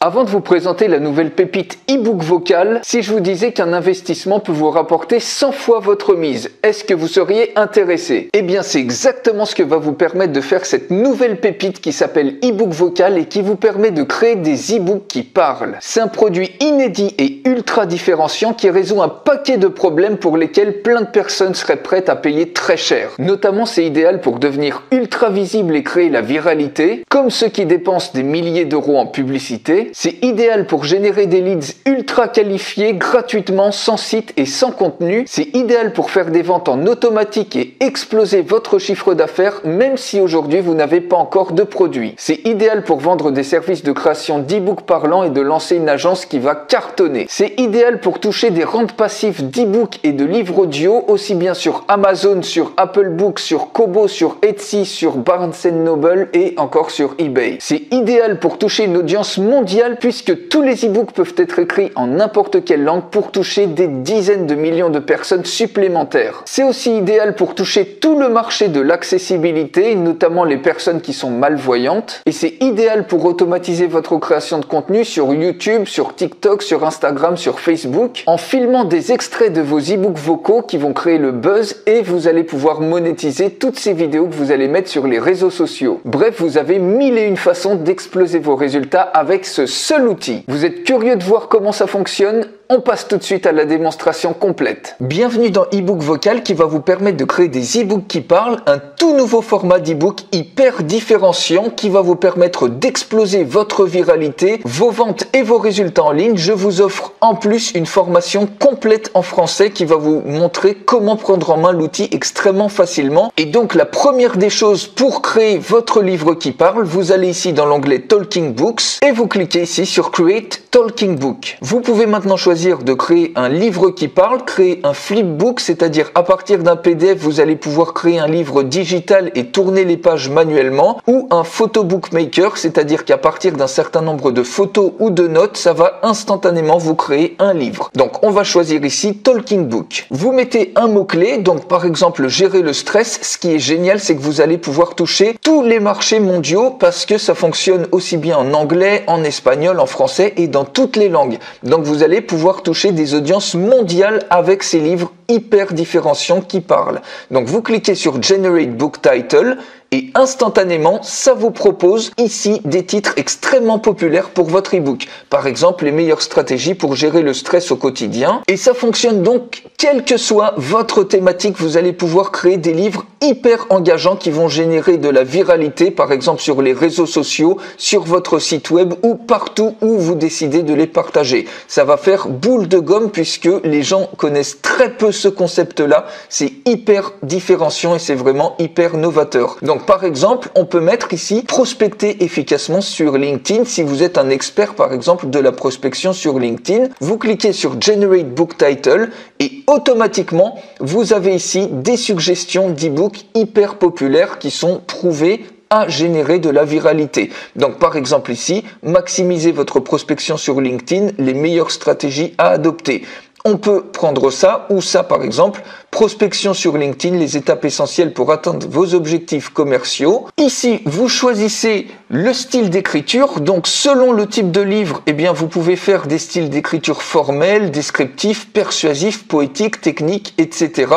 Avant de vous présenter la nouvelle pépite e-book vocal, si je vous disais qu'un investissement peut vous rapporter 100 fois votre mise, est-ce que vous seriez intéressé? Eh bien, c'est exactement ce que va vous permettre de faire cette nouvelle pépite qui s'appelle e-book vocal et qui vous permet de créer des e-books qui parlent. C'est un produit inédit et ultra différenciant qui résout un paquet de problèmes pour lesquels plein de personnes seraient prêtes à payer très cher. Notamment, c'est idéal pour devenir ultra visible et créer la viralité, comme ceux qui dépensent des milliers d'euros en publicité. C'est idéal pour générer des leads ultra qualifiés gratuitement, sans site et sans contenu. C'est idéal pour faire des ventes en automatique et exploser votre chiffre d'affaires, même si aujourd'hui vous n'avez pas encore de produit. C'est idéal pour vendre des services de création d'e-books parlants et de lancer une agence qui va cartonner. C'est idéal pour toucher des rentes passives d'e-books et de livres audio, aussi bien sur Amazon, sur Apple Books, sur Kobo, sur Etsy, sur Barnes & Noble et encore sur eBay. C'est idéal pour toucher une audience mondiale puisque tous les e-books peuvent être écrits en n'importe quelle langue pour toucher des dizaines de millions de personnes supplémentaires. C'est aussi idéal pour toucher tout le marché de l'accessibilité, notamment les personnes qui sont malvoyantes. Et c'est idéal pour automatiser votre création de contenu sur YouTube, sur TikTok, sur Instagram, sur Facebook, en filmant des extraits de vos e-books vocaux qui vont créer le buzz et vous allez pouvoir monétiser toutes ces vidéos que vous allez mettre sur les réseaux sociaux. Bref, vous avez 1001 façons d'exploser vos résultats avec ce seul outil. Vous êtes curieux de voir comment ça fonctionne? On passe tout de suite à la démonstration complète. Bienvenue dans e-book vocal qui va vous permettre de créer des e-books qui parlent, un tout nouveau format d'e-book hyper différenciant qui va vous permettre d'exploser votre viralité, vos ventes et vos résultats en ligne. Je vous offre en plus une formation complète en français qui va vous montrer comment prendre en main l'outil extrêmement facilement. Et donc la première des choses pour créer votre livre qui parle, vous allez ici dans l'onglet Talking Books et vous cliquez ici sur Create Talking Book. Vous pouvez maintenant choisir de créer un livre qui parle, créer un flipbook, c'est-à-dire à partir d'un PDF, vous allez pouvoir créer un livre digital et tourner les pages manuellement, ou un photo bookmaker, c'est-à-dire qu'à partir d'un certain nombre de photos ou de notes, ça va instantanément vous créer un livre. Donc on va choisir ici Talking Book. Vous mettez un mot-clé, donc par exemple gérer le stress. Ce qui est génial, c'est que vous allez pouvoir toucher tous les marchés mondiaux parce que ça fonctionne aussi bien en anglais, en espagnol, en français et dans toutes les langues. Donc vous allez pouvoir toucher des audiences mondiales avec ces livres hyper différenciants qui parlent. Donc vous cliquez sur Generate Book Title et instantanément, ça vous propose ici des titres extrêmement populaires pour votre e-book. Par exemple, les meilleures stratégies pour gérer le stress au quotidien. Et ça fonctionne donc, quelle que soit votre thématique, vous allez pouvoir créer des livres hyper engageants qui vont générer de la viralité, par exemple sur les réseaux sociaux, sur votre site web ou partout où vous décidez de les partager. Ça va faire boule de gomme puisque les gens connaissent très peu ce concept-là. C'est hyper différenciant et c'est vraiment hyper novateur. Donc par exemple, on peut mettre ici prospecter efficacement sur LinkedIn. Si vous êtes un expert par exemple de la prospection sur LinkedIn, vous cliquez sur Generate Book Title et automatiquement vous avez ici des suggestions d'e-books hyper populaires qui sont prouvées à générer de la viralité. Donc par exemple ici, maximiser votre prospection sur LinkedIn, les meilleures stratégies à adopter. On peut prendre ça ou ça par exemple, prospection sur LinkedIn, les étapes essentielles pour atteindre vos objectifs commerciaux. Ici, vous choisissez le style d'écriture. Donc selon le type de livre, eh bien vous pouvez faire des styles d'écriture formels, descriptifs, persuasifs, poétiques, techniques, etc.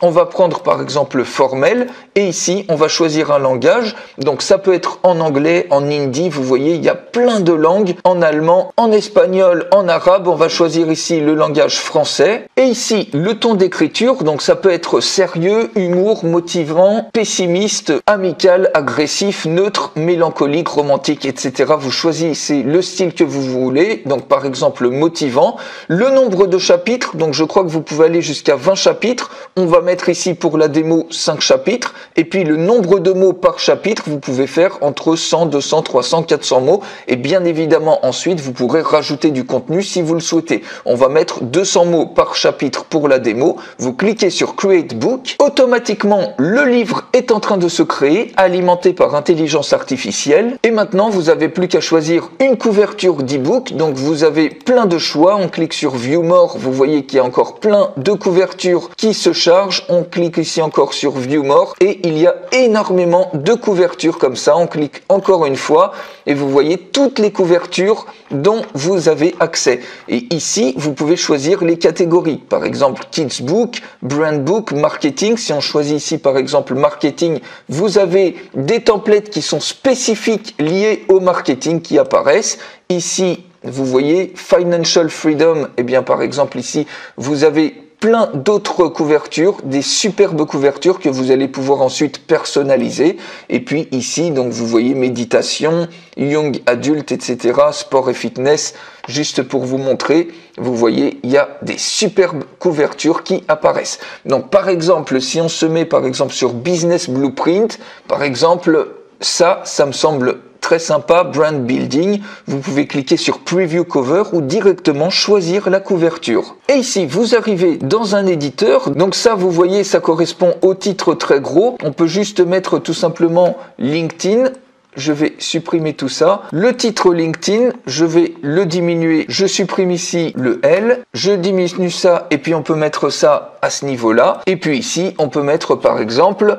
On va prendre par exemple formel et ici on va choisir un langage. Donc ça peut être en anglais, en hindi, vous voyez il y a plein de langues, en allemand, en espagnol, en arabe. On va choisir ici le langage français et ici le ton d'écriture. Donc ça peut être sérieux, humour, motivant, pessimiste, amical, agressif, neutre, mélancolique, romantique, etc. Vous choisissez le style que vous voulez. Donc par exemple motivant. Le nombre de chapitres, donc je crois que vous pouvez aller jusqu'à 20 chapitres. On va mettre ici pour la démo 5 chapitres et puis le nombre de mots par chapitre, vous pouvez faire entre 100, 200, 300, 400 mots et bien évidemment ensuite vous pourrez rajouter du contenu si vous le souhaitez. On va mettre 200 mots par chapitre pour la démo. Vous cliquez sur Create Book. Automatiquement, le livre est en train de se créer, alimenté par intelligence artificielle. Et maintenant, vous n'avez plus qu'à choisir une couverture d'e-book. Donc, vous avez plein de choix. On clique sur View More. Vous voyez qu'il y a encore plein de couvertures qui se chargent. On clique ici encore sur View More et il y a énormément de couvertures comme ça. On clique encore une fois et vous voyez toutes les couvertures dont vous avez accès. Et ici, vous pouvez choisir les catégories. Par exemple, Kids Book, Brand Book, Marketing. Si on choisit ici, par exemple, Marketing, vous avez des templates qui sont spécifiques liés au marketing qui apparaissent. Ici, vous voyez Financial Freedom. Eh bien, par exemple, ici, vous avez plein d'autres couvertures, des superbes couvertures que vous allez pouvoir ensuite personnaliser. Et puis ici, donc vous voyez méditation, young adulte, etc., sport et fitness. Juste pour vous montrer, vous voyez, il y a des superbes couvertures qui apparaissent. Donc par exemple, si on se met par exemple sur Business Blueprint, par exemple, ça me semble très sympa, brand building. Vous pouvez cliquer sur preview cover ou directement choisir la couverture. Et ici, vous arrivez dans un éditeur. Donc ça, vous voyez, ça correspond au titre très gros. On peut juste mettre tout simplement LinkedIn. Je vais supprimer tout ça. Le titre LinkedIn, je vais le diminuer. Je supprime ici le L. Je diminue ça et puis on peut mettre ça à ce niveau-là. Et puis ici, on peut mettre par exemple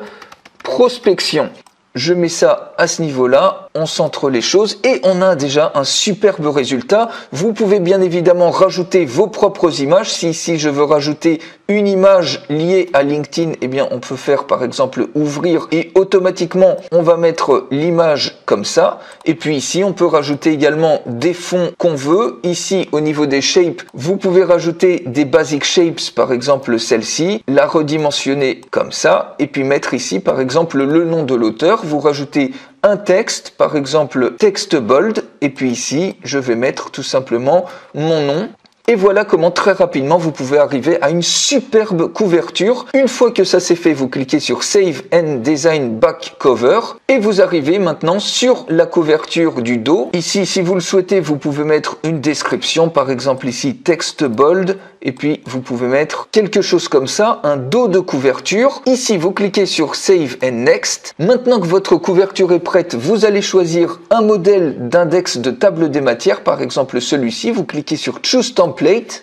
prospection. Je mets ça à ce niveau-là, on centre les choses et on a déjà un superbe résultat. Vous pouvez bien évidemment rajouter vos propres images. Si ici je veux rajouter une image liée à LinkedIn, eh bien on peut faire par exemple ouvrir et automatiquement on va mettre l'image comme ça. Et puis ici on peut rajouter également des fonds qu'on veut. Ici au niveau des shapes, vous pouvez rajouter des basic shapes, par exemple celle-ci, la redimensionner comme ça et puis mettre ici par exemple le nom de l'auteur. Vous rajoutez un texte, par exemple texte bold, et puis ici, je vais mettre tout simplement mon nom. Et voilà comment très rapidement vous pouvez arriver à une superbe couverture. Une fois que ça c'est fait, vous cliquez sur Save and Design Back Cover et vous arrivez maintenant sur la couverture du dos. Ici, si vous le souhaitez, vous pouvez mettre une description, par exemple ici texte bold, et puis vous pouvez mettre quelque chose comme ça, un dos de couverture. Ici, vous cliquez sur Save and Next. Maintenant que votre couverture est prête, vous allez choisir un modèle d'index de table des matières, par exemple celui-ci. Vous cliquez sur Choose Template.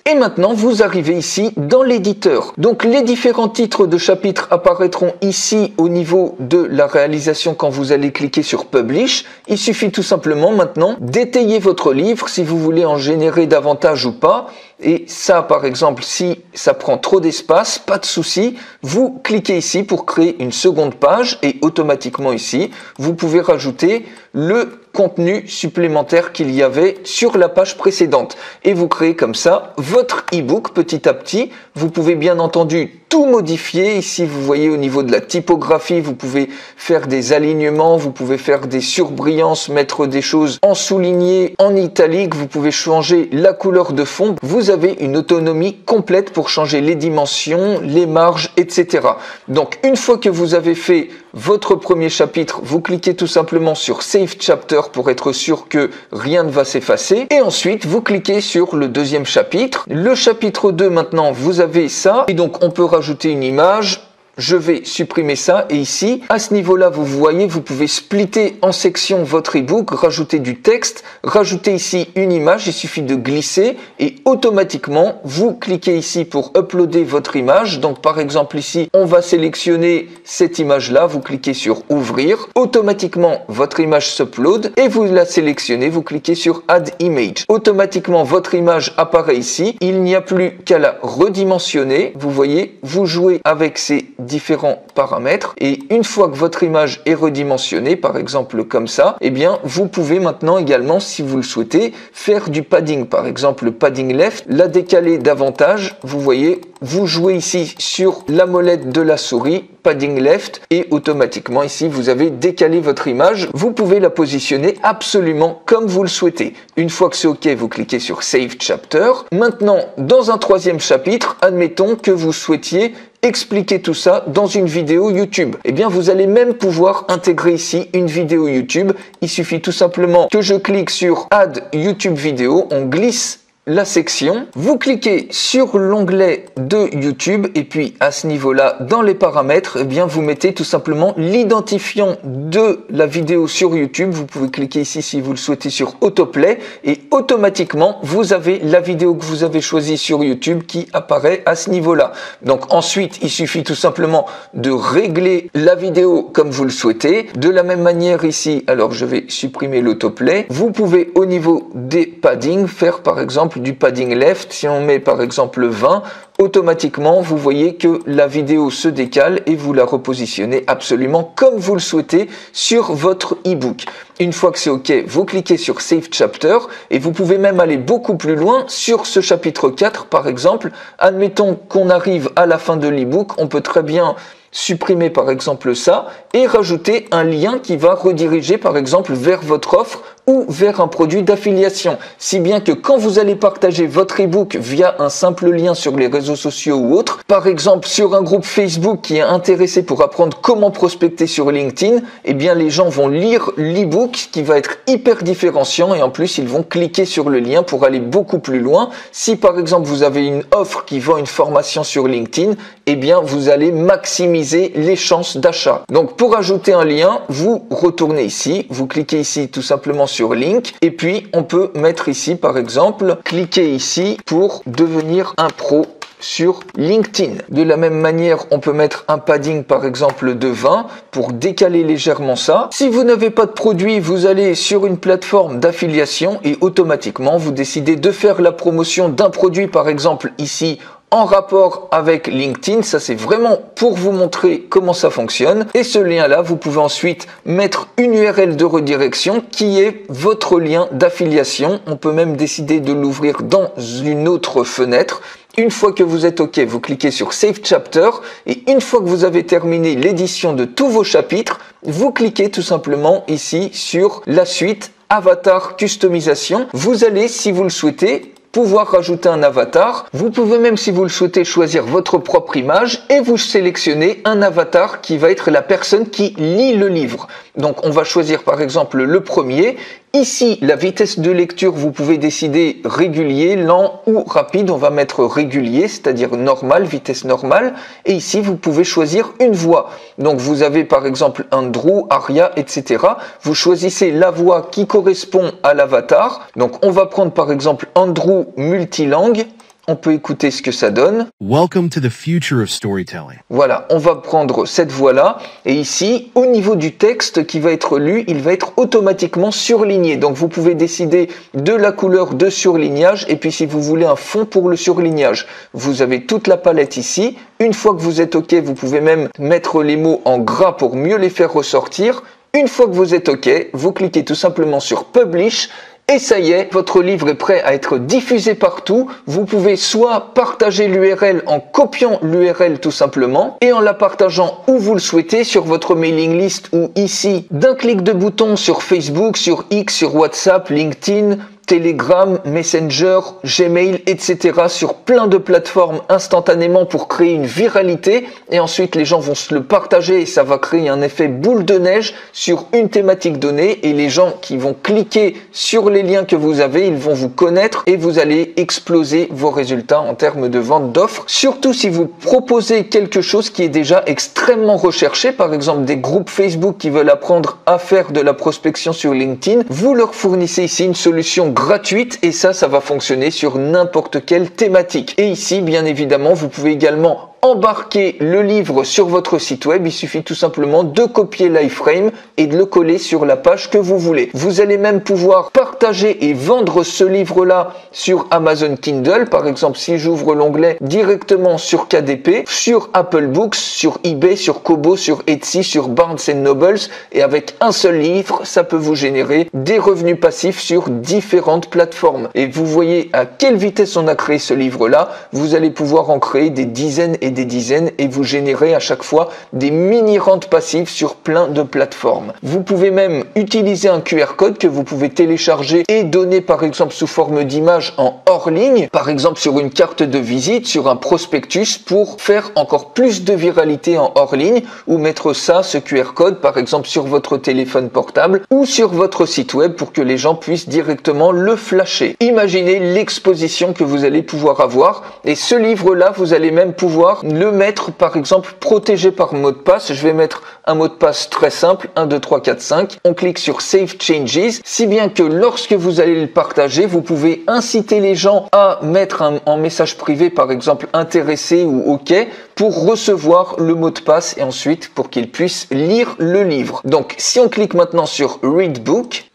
Et maintenant, vous arrivez ici dans l'éditeur. Donc, les différents titres de chapitres apparaîtront ici au niveau de la réalisation quand vous allez cliquer sur Publish. Il suffit tout simplement maintenant d'étayer votre livre si vous voulez en générer davantage ou pas. Et ça, par exemple, si ça prend trop d'espace, pas de souci, vous cliquez ici pour créer une seconde page et automatiquement ici, vous pouvez rajouter le contenu supplémentaire qu'il y avait sur la page précédente. Et vous créez comme ça votre e-book petit à petit. Vous pouvez bien entendu tout modifier. Ici, vous voyez au niveau de la typographie, vous pouvez faire des alignements, vous pouvez faire des surbrillances, mettre des choses en souligné, en italique, vous pouvez changer la couleur de fond. Vous avez une autonomie complète pour changer les dimensions, les marges, etc. Donc, une fois que vous avez fait votre premier chapitre, vous cliquez tout simplement sur Save Chapter pour être sûr que rien ne va s'effacer. Et ensuite, vous cliquez sur le deuxième chapitre. Le chapitre 2, maintenant, vous avez ça. Et donc, on peut rajouter une image. Je vais supprimer ça et ici, à ce niveau-là, vous voyez, vous pouvez splitter en sections votre e-book, rajouter du texte, rajouter ici une image, il suffit de glisser et automatiquement, vous cliquez ici pour uploader votre image. Donc par exemple ici, on va sélectionner cette image-là, vous cliquez sur ouvrir, automatiquement votre image s'upload et vous la sélectionnez, vous cliquez sur Add Image. Automatiquement, votre image apparaît ici, il n'y a plus qu'à la redimensionner, vous voyez, vous jouez avec ces différents paramètres et une fois que votre image est redimensionnée, par exemple comme ça, eh bien vous pouvez maintenant également, si vous le souhaitez, faire du padding, par exemple le padding left, la décaler davantage. Vous voyez, vous jouez ici sur la molette de la souris, padding left, et automatiquement ici vous avez décalé votre image. Vous pouvez la positionner absolument comme vous le souhaitez. Une fois que c'est OK, vous cliquez sur Save Chapter. Maintenant, dans un troisième chapitre, admettons que vous souhaitiez expliquer tout ça dans une vidéo YouTube. Eh bien, vous allez même pouvoir intégrer ici une vidéo YouTube. Il suffit tout simplement que je clique sur Add YouTube vidéo, on glisse la section, vous cliquez sur l'onglet de YouTube et puis à ce niveau-là, dans les paramètres, eh bien vous mettez tout simplement l'identifiant de la vidéo sur YouTube. Vous pouvez cliquer ici si vous le souhaitez sur Autoplay et automatiquement vous avez la vidéo que vous avez choisie sur YouTube qui apparaît à ce niveau-là. Donc ensuite, il suffit tout simplement de régler la vidéo comme vous le souhaitez. De la même manière ici, alors je vais supprimer l'autoplay. Vous pouvez au niveau des paddings faire par exemple du padding left. Si on met par exemple 20, automatiquement vous voyez que la vidéo se décale et vous la repositionnez absolument comme vous le souhaitez sur votre ebook. Une fois que c'est OK, vous cliquez sur Save Chapter et vous pouvez même aller beaucoup plus loin sur ce chapitre 4 par exemple. Admettons qu'on arrive à la fin de l'ebook, on peut très bien supprimer par exemple ça et rajouter un lien qui va rediriger par exemple vers votre offre ou vers un produit d'affiliation. Si bien que quand vous allez partager votre ebook via un simple lien sur les réseaux sociaux ou autres, par exemple sur un groupe Facebook qui est intéressé pour apprendre comment prospecter sur LinkedIn, eh bien les gens vont lire l'ebook qui va être hyper différenciant et en plus ils vont cliquer sur le lien pour aller beaucoup plus loin. Si par exemple vous avez une offre qui vend une formation sur LinkedIn, eh bien vous allez maximiser les chances d'achat. Donc pour ajouter un lien, vous retournez ici, vous cliquez ici tout simplement sur Link et puis on peut mettre ici par exemple, cliquez ici pour devenir un pro sur LinkedIn. De la même manière, on peut mettre un padding par exemple de 20 pour décaler légèrement ça. Si vous n'avez pas de produit, vous allez sur une plateforme d'affiliation et automatiquement vous décidez de faire la promotion d'un produit par exemple ici en rapport avec LinkedIn. Ça c'est vraiment pour vous montrer comment ça fonctionne et ce lien là vous pouvez ensuite mettre une URL de redirection qui est votre lien d'affiliation. On peut même décider de l'ouvrir dans une autre fenêtre. Une fois que vous êtes OK, vous cliquez sur Save Chapter et une fois que vous avez terminé l'édition de tous vos chapitres, vous cliquez tout simplement ici sur la suite Avatar Customisation. Vous allez, si vous le souhaitez, pouvoir rajouter un avatar. Vous pouvez même, si vous le souhaitez, choisir votre propre image et vous sélectionnez un avatar qui va être la personne qui lit le livre. Donc on va choisir par exemple le premier. Ici, la vitesse de lecture, vous pouvez décider régulier, lent ou rapide. On va mettre régulier, c'est-à-dire normal, vitesse normale. Et ici, vous pouvez choisir une voix. Donc, vous avez par exemple Andrew, Aria, etc. Vous choisissez la voix qui correspond à l'avatar. Donc, on va prendre par exemple Andrew multilangue. On peut écouter ce que ça donne. Welcome to the future of storytelling. Voilà, on va prendre cette voix-là. Et ici, au niveau du texte qui va être lu, il va être automatiquement surligné. Donc, vous pouvez décider de la couleur de surlignage. Et puis, si vous voulez un fond pour le surlignage, vous avez toute la palette ici. Une fois que vous êtes OK, vous pouvez même mettre les mots en gras pour mieux les faire ressortir. Une fois que vous êtes OK, vous cliquez tout simplement sur Publish. Et ça y est, votre livre est prêt à être diffusé partout. Vous pouvez soit partager l'URL en copiant l'URL tout simplement et en la partageant où vous le souhaitez sur votre mailing list ou ici d'un clic de bouton sur Facebook, sur X, sur WhatsApp, LinkedIn, Telegram, Messenger, Gmail, etc. sur plein de plateformes instantanément pour créer une viralité et ensuite les gens vont se le partager et ça va créer un effet boule de neige sur une thématique donnée et les gens qui vont cliquer sur les liens que vous avez, ils vont vous connaître et vous allez exploser vos résultats en termes de vente d'offres. Surtout si vous proposez quelque chose qui est déjà extrêmement recherché, par exemple des groupes Facebook qui veulent apprendre à faire de la prospection sur LinkedIn, vous leur fournissez ici une solution gratuite et ça va fonctionner sur n'importe quelle thématique. Et ici, bien évidemment, vous pouvez également embarquer le livre sur votre site web. Il suffit tout simplement de copier l'iframe et de le coller sur la page que vous voulez. Vous allez même pouvoir partager et vendre ce livre-là sur Amazon Kindle. Par exemple, si j'ouvre l'onglet directement sur KDP, sur Apple Books, sur eBay, sur Kobo, sur Etsy, sur Barnes & Nobles et avec un seul livre, ça peut vous générer des revenus passifs sur différentes plateformes. Et vous voyez à quelle vitesse on a créé ce livre-là. Vous allez pouvoir en créer des dizaines et et des dizaines et vous générez à chaque fois des mini-rentes passives sur plein de plateformes. Vous pouvez même utiliser un QR code que vous pouvez télécharger et donner par exemple sous forme d'image en hors ligne, par exemple sur une carte de visite, sur un prospectus pour faire encore plus de viralité en hors ligne ou mettre ça, ce QR code par exemple sur votre téléphone portable ou sur votre site web pour que les gens puissent directement le flasher. Imaginez l'exposition que vous allez pouvoir avoir et ce livre-là, vous allez même pouvoir le mettre par exemple protégé par mot de passe. Je vais mettre un mot de passe très simple, 1, 2, 3, 4, 5. On clique sur Save Changes, si bien que lorsque vous allez le partager, vous pouvez inciter les gens à mettre en message privé par exemple intéressé ou OK pour recevoir le mot de passe et ensuite pour qu'ils puissent lire le livre. Donc si on clique maintenant sur Read Book,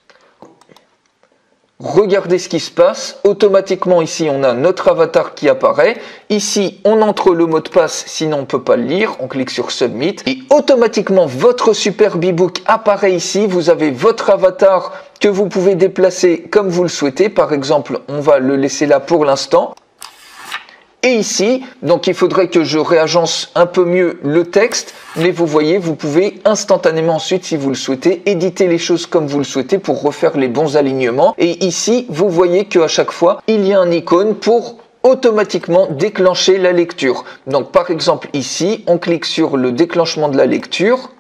regardez ce qui se passe. Automatiquement ici on a notre avatar qui apparaît. Ici on entre le mot de passe, sinon on ne peut pas le lire. On clique sur Submit et automatiquement votre superbe e-book apparaît ici. Vous avez votre avatar que vous pouvez déplacer comme vous le souhaitez. Par exemple, on va le laisser là pour l'instant. Et ici, donc il faudrait que je réagence un peu mieux le texte, mais vous voyez, vous pouvez instantanément ensuite, si vous le souhaitez, éditer les choses comme vous le souhaitez pour refaire les bons alignements. Et ici, vous voyez qu'à chaque fois, il y a un icône pour automatiquement déclencher la lecture. Donc par exemple ici, on clique sur le déclenchement de la lecture.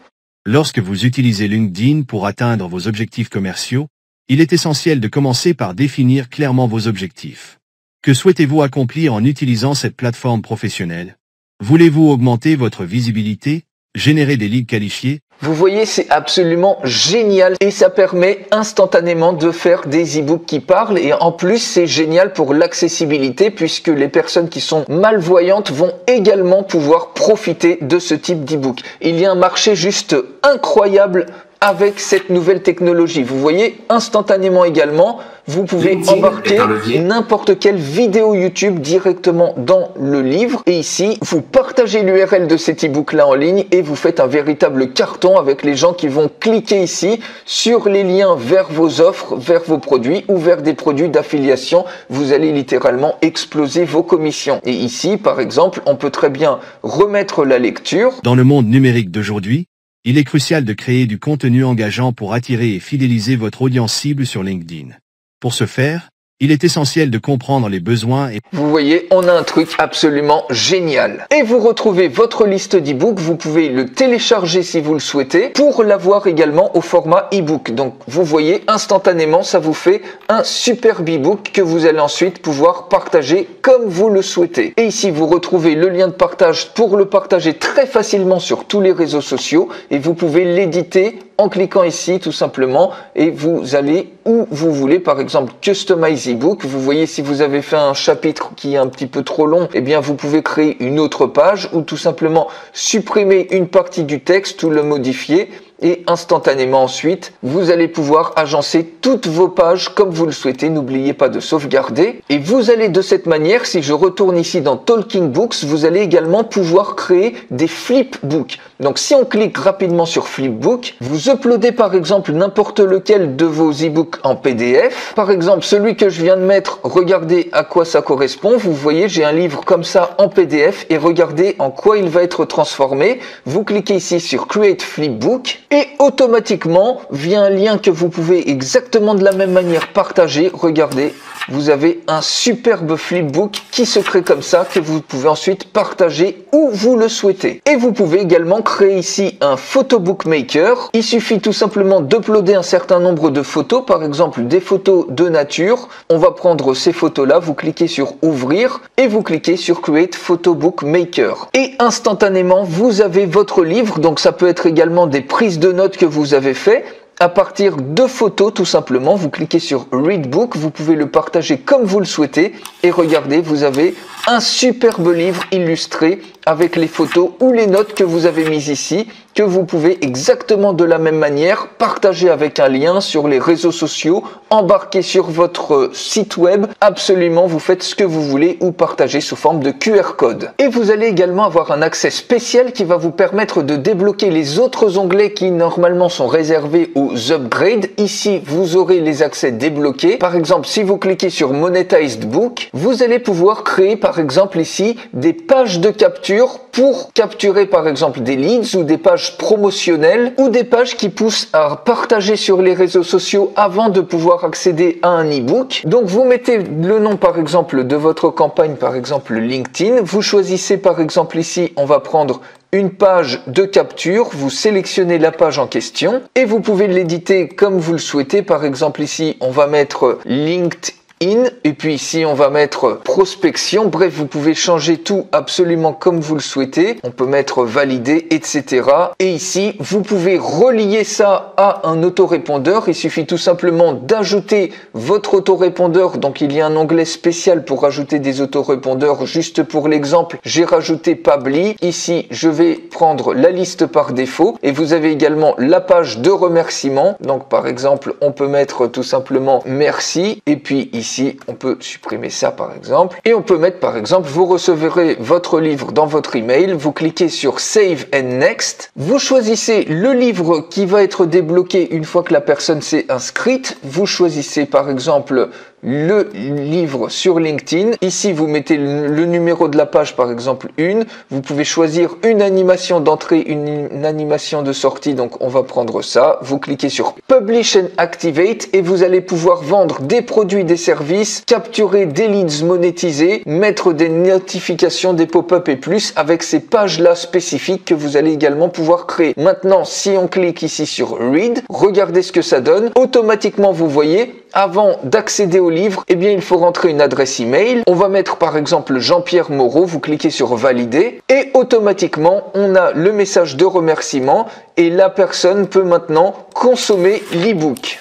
Lorsque vous utilisez LinkedIn pour atteindre vos objectifs commerciaux, il est essentiel de commencer par définir clairement vos objectifs. Que souhaitez-vous accomplir en utilisant cette plateforme professionnelle? Voulez-vous augmenter votre visibilité, générer des leads qualifiés? Vous voyez, c'est absolument génial et ça permet instantanément de faire des e-books qui parlent et en plus c'est génial pour l'accessibilité puisque les personnes qui sont malvoyantes vont également pouvoir profiter de ce type d'e-book. Il y a un marché juste incroyable avec cette nouvelle technologie. Vous voyez, instantanément également, vous pouvez embarquer n'importe quelle vidéo YouTube directement dans le livre. Et ici, vous partagez l'URL de cet e-book-là en ligne et vous faites un véritable carton avec les gens qui vont cliquer ici sur les liens vers vos offres, vers vos produits ou vers des produits d'affiliation. Vous allez littéralement exploser vos commissions. Et ici, par exemple, on peut très bien remettre la lecture. Dans le monde numérique d'aujourd'hui, il est crucial de créer du contenu engageant pour attirer et fidéliser votre audience cible sur LinkedIn. Pour ce faire, il est essentiel de comprendre les besoins et... Vous voyez, on a un truc absolument génial. Et vous retrouvez votre liste d'e-book, vous pouvez le télécharger si vous le souhaitez, pour l'avoir également au format e-book. Donc vous voyez, instantanément, ça vous fait un superbe e-book que vous allez ensuite pouvoir partager comme vous le souhaitez. Et ici, vous retrouvez le lien de partage pour le partager très facilement sur tous les réseaux sociaux et vous pouvez l'éditer en cliquant ici tout simplement et vous allez où vous voulez, par exemple Customize ebook. Vous voyez, si vous avez fait un chapitre qui est un petit peu trop long, eh bien vous pouvez créer une autre page ou tout simplement supprimer une partie du texte ou le modifier. Et instantanément ensuite, vous allez pouvoir agencer toutes vos pages comme vous le souhaitez. N'oubliez pas de sauvegarder. Et vous allez de cette manière, si je retourne ici dans Talking Books, vous allez également pouvoir créer des flipbooks. Donc si on clique rapidement sur Flipbook, vous uploadez par exemple n'importe lequel de vos e-books en PDF. Par exemple, celui que je viens de mettre, regardez à quoi ça correspond. Vous voyez, j'ai un livre comme ça en PDF et regardez en quoi il va être transformé. Vous cliquez ici sur Create Flipbook. Et automatiquement, via un lien que vous pouvez exactement de la même manière partager, regardez, vous avez un superbe flipbook qui se crée comme ça, que vous pouvez ensuite partager où vous le souhaitez. Et vous pouvez également créer ici un photobook maker. Il suffit tout simplement d'uploader un certain nombre de photos, par exemple des photos de nature. On va prendre ces photos-là, vous cliquez sur ouvrir et vous cliquez sur Create Photobook Maker. Et instantanément, vous avez votre livre, donc ça peut être également des prises de notes que vous avez fait à partir de photos tout simplement. Vous cliquez sur Read Book, vous pouvez le partager comme vous le souhaitez et regardez, vous avez un superbe livre illustré avec les photos ou les notes que vous avez mises ici, que vous pouvez exactement de la même manière partager avec un lien sur les réseaux sociaux, embarquer sur votre site web, absolument vous faites ce que vous voulez ou partager sous forme de QR code. Et vous allez également avoir un accès spécial qui va vous permettre de débloquer les autres onglets qui normalement sont réservés aux upgrades. Ici, vous aurez les accès débloqués. Par exemple, si vous cliquez sur Monetized Book, vous allez pouvoir créer par exemple ici des pages de capture pour capturer par exemple des leads ou des pages promotionnelles ou des pages qui poussent à partager sur les réseaux sociaux avant de pouvoir accéder à un e-book. Donc vous mettez le nom par exemple de votre campagne, par exemple LinkedIn. Vous choisissez par exemple ici, on va prendre une page de capture, vous sélectionnez la page en question et vous pouvez l'éditer comme vous le souhaitez. Par exemple ici, on va mettre LinkedIn et puis ici on va mettre prospection. Bref, vous pouvez changer tout absolument comme vous le souhaitez. On peut mettre valider, etc. Et ici, vous pouvez relier ça à un autorépondeur. Il suffit tout simplement d'ajouter votre autorépondeur. Donc il y a un onglet spécial pour ajouter des autorépondeurs. Juste pour l'exemple, j'ai rajouté Pabli. Ici, je vais prendre la liste par défaut. Et vous avez également la page de remerciement. Donc par exemple, on peut mettre tout simplement merci. Et puis ici, on peut supprimer ça par exemple. Et on peut mettre par exemple, vous recevrez votre livre dans votre email. Vous cliquez sur Save and Next. Vous choisissez le livre qui va être débloqué une fois que la personne s'est inscrite. Vous choisissez par exemple le livre sur LinkedIn. Ici, vous mettez le numéro de la page, par exemple une. Vous pouvez choisir une animation d'entrée, une animation de sortie. Donc, on va prendre ça. Vous cliquez sur Publish and Activate et vous allez pouvoir vendre des produits, des services, capturer des leads monétisés, mettre des notifications, des pop-up et plus avec ces pages-là spécifiques que vous allez également pouvoir créer. Maintenant, si on clique ici sur Read, regardez ce que ça donne. Automatiquement, vous voyez, avant d'accéder au livre, eh bien, il faut rentrer une adresse email. On va mettre par exemple Jean-Pierre Moreau. Vous cliquez sur valider et automatiquement, on a le message de remerciement et la personne peut maintenant consommer l'e-book.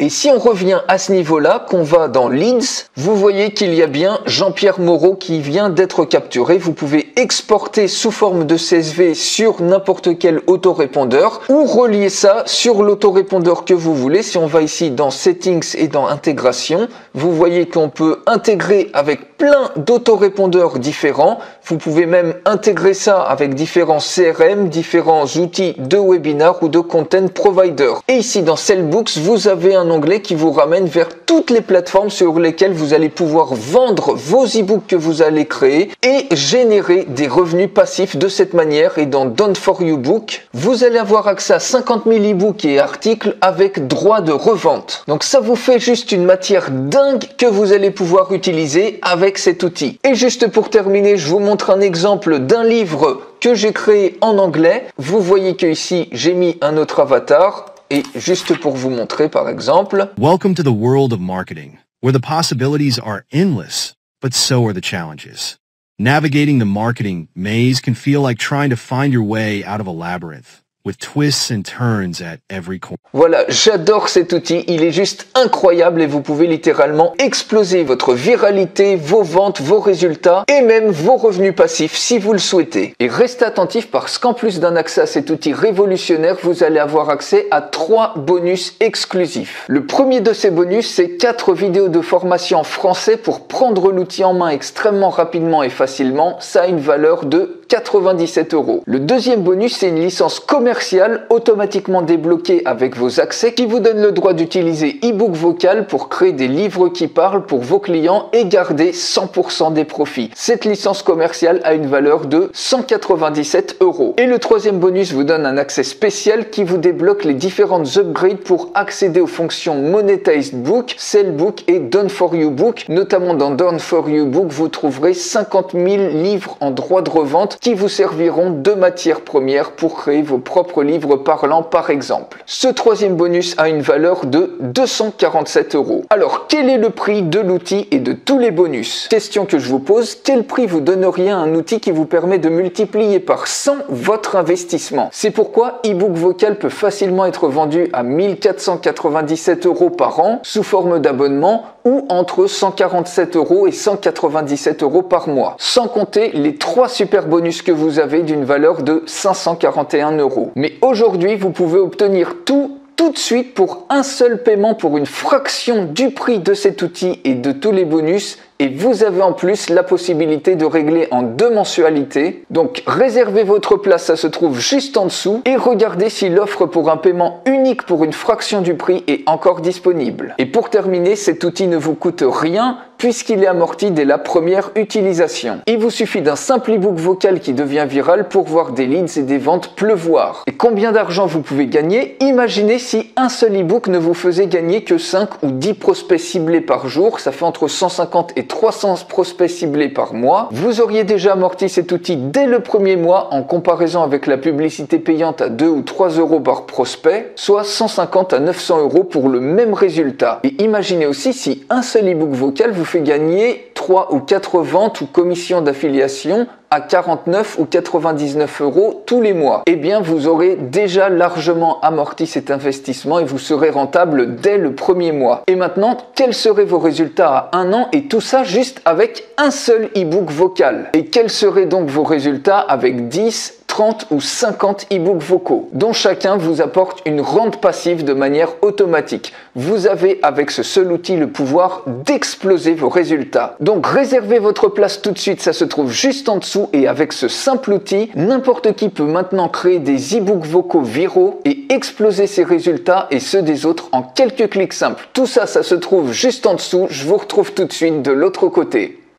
Et si on revient à ce niveau-là, qu'on va dans Leads, vous voyez qu'il y a bien Jean-Pierre Moreau qui vient d'être capturé. Vous pouvez exporter sous forme de CSV sur n'importe quel autorépondeur ou relier ça sur l'autorépondeur que vous voulez. Si on va ici dans Settings et dans Intégration, vous voyez qu'on peut intégrer avec plein d'autorépondeurs différents. Vous pouvez même intégrer ça avec différents CRM, différents outils de webinar ou de content provider. Et ici dans Sellbooks, vous avez un onglet qui vous ramène vers toutes les plateformes sur lesquelles vous allez pouvoir vendre vos e-books que vous allez créer et générer des revenus passifs de cette manière. Et dans Done for You Book, vous allez avoir accès à 50 000 e-books et articles avec droit de revente. Donc ça vous fait juste une matière dingue que vous allez pouvoir utiliser avec cet outil. Et juste pour terminer, je vous montre un exemple d'un livre que j'ai créé en anglais. Vous voyez que ici j'ai mis un autre avatar. Et juste pour vous montrer, par exemple, Welcome to the world of marketing, where the possibilities are endless, but so are the challenges. Navigating the marketing maze can feel like trying to find your way out of a labyrinth, with twists and turns at every corner. Voilà, j'adore cet outil, il est juste incroyable et vous pouvez littéralement exploser votre viralité, vos ventes, vos résultats et même vos revenus passifs si vous le souhaitez. Et restez attentifs parce qu'en plus d'un accès à cet outil révolutionnaire, vous allez avoir accès à 3 bonus exclusifs. Le premier de ces bonus, c'est 4 vidéos de formation en français pour prendre l'outil en main extrêmement rapidement et facilement. Ça a une valeur de 97 €. Le deuxième bonus, c'est une licence commerciale automatiquement débloquée avec vos accès qui vous donne le droit d'utiliser eBook Vocal pour créer des livres qui parlent pour vos clients et garder 100% des profits. Cette licence commerciale a une valeur de 197 €. Et le troisième bonus vous donne un accès spécial qui vous débloque les différentes upgrades pour accéder aux fonctions Monetized Book, Sellbook et Done for You Book. Notamment dans Done for You Book, vous trouverez 50 000 livres en droit de revente qui vous serviront de matière première pour créer vos propres livres parlants par exemple. Ce troisième bonus a une valeur de 247 €. Alors quel est le prix de l'outil et de tous les bonus? Question que je vous pose, quel prix vous donneriez à un outil qui vous permet de multiplier par 100 votre investissement? C'est pourquoi eBook Vocal peut facilement être vendu à 1497 € par an sous forme d'abonnement ou entre 147 € et 197 € par mois, sans compter les 3 super bonus que vous avez d'une valeur de 541 €. Mais aujourd'hui, vous pouvez obtenir tout de suite pour un seul paiement pour une fraction du prix de cet outil et de tous les bonus. Et vous avez en plus la possibilité de régler en 2 mensualités. Donc réservez votre place, ça se trouve juste en dessous. Et regardez si l'offre pour un paiement unique pour une fraction du prix est encore disponible. Et pour terminer, cet outil ne vous coûte rien. puisqu'il est amorti dès la première utilisation. Il vous suffit d'un simple e-book vocal qui devient viral pour voir des leads et des ventes pleuvoir. Et combien d'argent vous pouvez gagner? Imaginez si un seul e-book ne vous faisait gagner que 5 ou 10 prospects ciblés par jour, ça fait entre 150 et 300 prospects ciblés par mois. Vous auriez déjà amorti cet outil dès le premier mois en comparaison avec la publicité payante à 2 ou 3 euros par prospect, soit 150 à 900 euros pour le même résultat. Et imaginez aussi si un seul e-book vocal vous fait gagner 3 ou 4 ventes ou commissions d'affiliation à 49 ou 99 euros tous les mois. Eh bien, vous aurez déjà largement amorti cet investissement et vous serez rentable dès le premier mois. Et maintenant, quels seraient vos résultats à 1 an, et tout ça juste avec un seul e-book vocal? Et quels seraient donc vos résultats avec 10, 30 ou 50 e-books vocaux, dont chacun vous apporte une rente passive de manière automatique? Vous avez avec ce seul outil le pouvoir d'exploser vos résultats. Donc réservez votre place tout de suite, ça se trouve juste en dessous, et avec ce simple outil, n'importe qui peut maintenant créer des e-books vocaux viraux et exploser ses résultats et ceux des autres en quelques clics simples. Tout ça, ça se trouve juste en dessous, je vous retrouve tout de suite de l'autre côté.